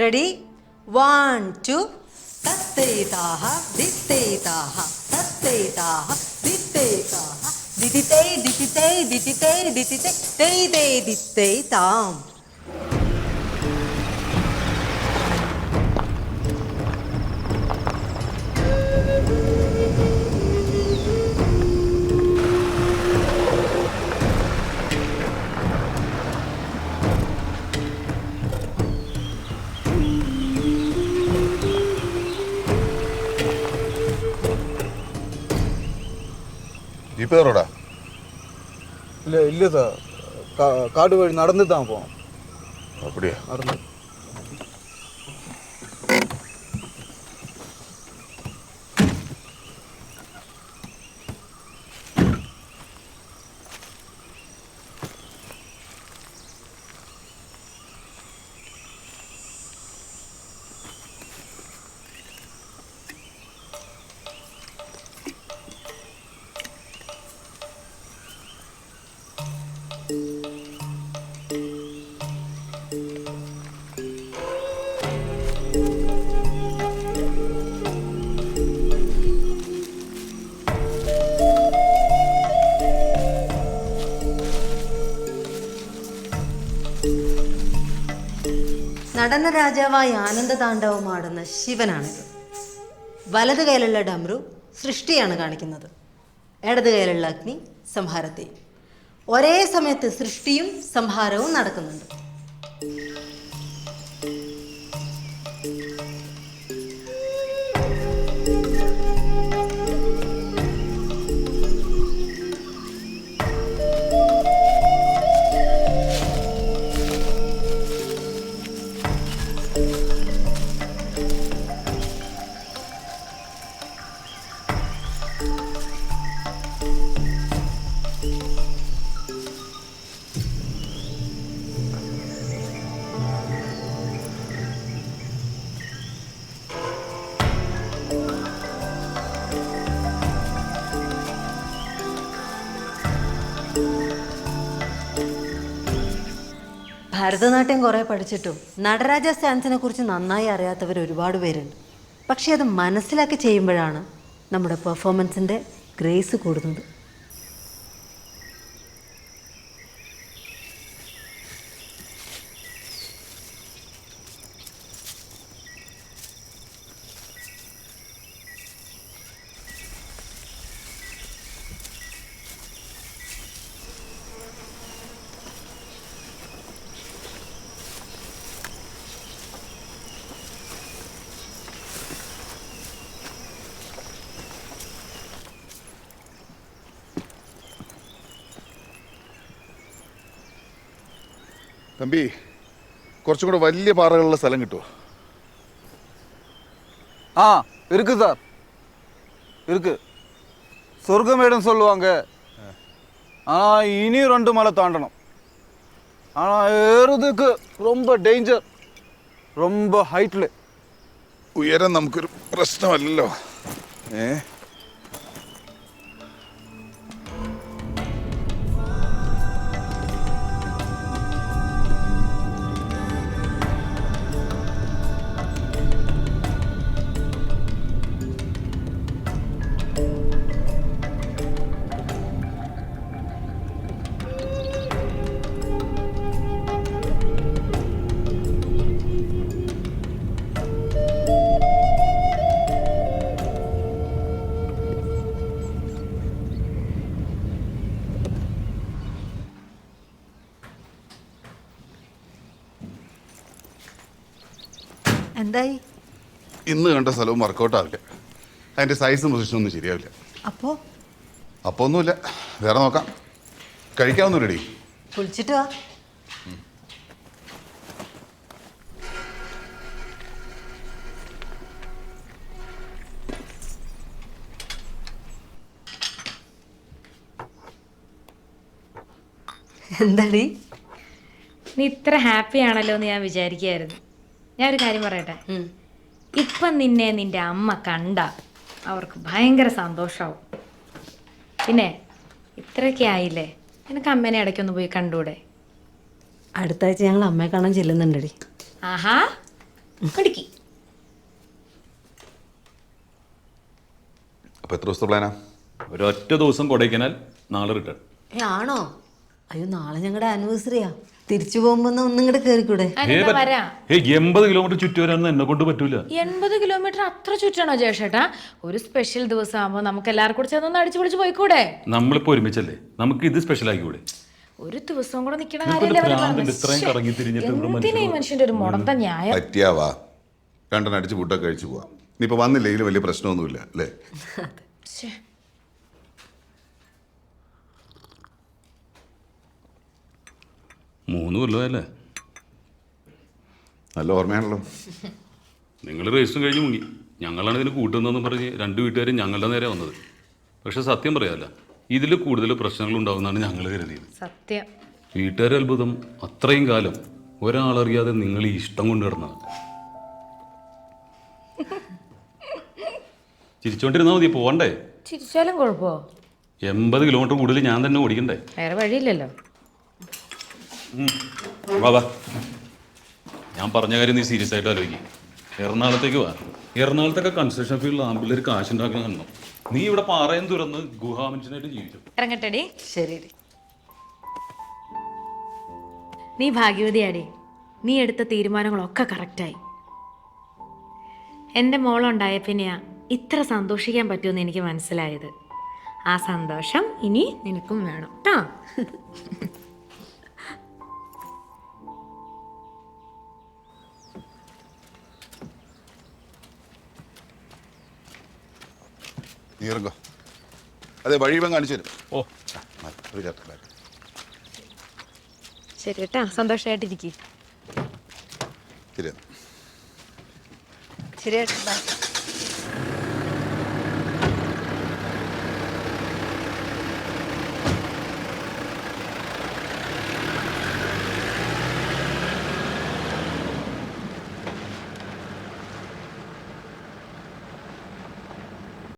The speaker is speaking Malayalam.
റെഡി 1 2 തത്തേതാഹ ദിത്തേതാഹ തത്തേതാഹ ദിത്തേതാഹ ദിതിതേ ദിതിതേ ദിതിതേ ദിതിതേ തേതേ ദിത്തേ താം. ജീപ്പ് കയറോടാ? ഇല്ല സാർ, കാട് വഴി നടന്നിട്ടാ പോവാം. അപ്പടിയാ? നടന്ന്. നടന രാജാവായി ആനന്ദതാണ്ഡവമാടുന്ന ശിവനാണിത്. വലത് കൈയിലുള്ള ഡമരു സൃഷ്ടിയാണ് കാണിക്കുന്നത്, ഇടത് കൈയിലുള്ള അഗ്നി സംഹാരത്തെയും. ഒരേ സമയത്ത് സൃഷ്ടിയും സംഹാരവും നടക്കുന്നുണ്ട്. ഭരതനാട്യം കുറേ പഠിച്ചിട്ടും നടരാജ സ്റ്റാൻസിനെ കുറിച്ച് നന്നായി അറിയാത്തവർ ഒരുപാട് പേരുണ്ട്. പക്ഷേ അത് മനസ്സിലാക്കി ചെയ്യുമ്പോഴാണ് നമ്മുടെ പെർഫോമൻസിൻ്റെ ഗ്രേസ് കൂടുന്നത്. തമ്പി, കുറച്ചും കൂടെ വലിയ പാറകളുള്ള സ്ഥലം കിട്ടുമോ? ஆ இருக்கு சார், இருக்கு. சொர்க்கமேடுன்னு சொல்லுவாங்க. ஆனால் இனியும் 2 மலை தாண்டணும். ஆனால் ஏறுறதுக்கு ரொம்ப டேஞ்சர், ரொம்ப ஹைட்டில். ഉയരം നമുക്കൊരു പ്രശ്നമല്ലല്ലോ. എന്തായി? ഇന്ന് കണ്ട സ്ഥലവും വർക്കൗട്ടാവില്ല. അതിൻ്റെ സൈസും പൊസിഷനും ഒന്നും ശരിയാവില്ല. അപ്പോൾ ഒന്നുമില്ല, വേറെ നോക്കാം. കഴിക്കാവുന്നില്ലടി. കുളിച്ചിട്ട് വാ. എന്താടി? നീ ഇത്ര ഹാപ്പി ആണല്ലോ എന്ന് ഞാൻ വിചാരിക്കുകയായിരുന്നു. ഞാനൊരു കാര്യം പറയട്ടെ, ഇപ്പം നിന്നെ നിന്റെ അമ്മ കണ്ട അവർക്ക് ഭയങ്കര സന്തോഷമാവും. പിന്നെ ഇത്രയൊക്കെ ആയില്ലേ, നിനക്ക് അമ്മേനെ ഇടയ്ക്കൊന്ന് പോയി കണ്ടൂടെ? അടുത്ത ആഴ്ച ഞങ്ങൾ അമ്മയെ കാണാൻ ചെല്ലുന്നുണ്ടടി. ആഹാ, മിടുക്കി. അപ്പോൾ എത്ര ദിവസത്തെ പ്ലാനാ? ഒരൊറ്റ ദിവസം കൊടൈക്കനാൽ, നാളെ റിട്ടേൺ. ആണോ? അയ്യോ, നാളെ ഞങ്ങളുടെ ആനിവേഴ്സറിയാ. തിരിച്ചു പോകുമ്പോ ഒന്നും കൂടെ കേറിക്കൂടെ? അതിനെന്താ വരാ? 80 കിലോമീറ്റർ ചുറ്റി വരാനൊന്നും എന്നെ കൊണ്ട് പറ്റൂല. 80 കിലോമീറ്റർ അത്ര ചുറ്റണോ ജയശേട്ടാ? ഒരു സ്പെഷ്യൽ ദിവസം ആകുമ്പോ നമുക്ക് എല്ലാവർക്കും കൂടെ ചേർന്ന് അടിച്ചു പൊളിച്ച് പോയിക്കൂടെ? നമ്മളിപ്പോ ഒരുമിച്ചല്ലേ, നമുക്ക് ഇത് സ്പെഷ്യൽ ആക്കിക്കൂടെ? ഒരു ദിവസം കൂടെ നിക്കണ നിനക്കൊരു കാര്യമല്ലേ അവര് ഭ്രാന്തുണ്ട്, പറഞ്ഞത്? ഇത്രയും കറങ്ങി തിരിഞ്ഞിട്ട് ഇവിടെ എന്തിനാ ഈ മനുഷ്യന്റെ ഒരു മുടന്ത ന്യായം? പറ്റിയാവാ, രണ്ടെണ്ണം അടിച്ച് ഫുഡൊക്കെ കഴിച്ചു പോവാം. ഇനിയിപ്പോൾ വന്നില്ലെങ്കിൽ വലിയ പ്രശ്നമൊന്നുമില്ല അല്ലേ? ശ്ശേ. 3 കൊല്ലമല്ലേ? നല്ല ഓർമ്മയാണല്ലോ. നിങ്ങൾ രജിസ്റ്റർ കഴിഞ്ഞ് മുങ്ങി, ഞങ്ങളാണ് ഇതിന് കൂട്ടുന്നതെന്ന് പറഞ്ഞ് 2 വീട്ടുകാരും ഞങ്ങളുടെ നേരെ വന്നത്. പക്ഷെ സത്യം പറയാമല്ല, ഇതിൽ കൂടുതൽ പ്രശ്നങ്ങൾ ഉണ്ടാകുന്നതാണ് ഞങ്ങൾ കരുതിയത്. സത്യം. വീട്ടുകാരെ അത്ഭുതം, അത്രയും കാലം ഒരാളറിയാതെ നിങ്ങൾ ഈ ഇഷ്ടം കൊണ്ട് കിടന്നത്. ചിരിച്ചോണ്ടിരുന്നാൽ മതി, പോകണ്ടേ? ചിരിച്ചാലും കുഴപ്പമോ? 80 കിലോമീറ്റർ കൂടുതൽ ഞാൻ തന്നെ ഓടിക്കണ്ടേ? വേറെ വഴിയില്ലല്ലോ. വാ വാ, ഞാൻ പറഞ്ഞ കാര്യം നീ സീരിയസ് ആയിട്ട് ആലോചിക്കും. എറണാകുളത്തേക്ക് വാ. എറണാകുളത്തൊക്കെ കൺസ്ട്രക്ഷൻ ഫീൽഡിൽ ആമ്പിള്ളേർ കാശുണ്ടാക്കാൻ കാണണം. നീ ഇവിടെ പാറയും തുറന്ന് ഗുഹാമനുഷ്യനായിട്ട് ജീവിച്ചു. ഇറങ്ങട്ടെടി. ശരി. നീ ഭാഗ്യവതിയാടി. നീ എടുത്ത തീരുമാനങ്ങളൊക്കെ കറക്റ്റായി. എൻ്റെ മോളുണ്ടായ പിന്നെയാ ഇത്ര സന്തോഷിക്കാൻ പറ്റുമെന്ന് എനിക്ക് മനസ്സിലായത്. ആ സന്തോഷം ഇനി നിനക്കും വേണം കേട്ടോ. നീ ഇറങ്ങോ. അതെ, വഴിവൻ കാണിച്ചു തരും. ഓ, ഒരു ചേട്ടൻ. ശരി കേട്ടാ, സന്തോഷമായിട്ടിരിക്കും. ശരി. ശരി.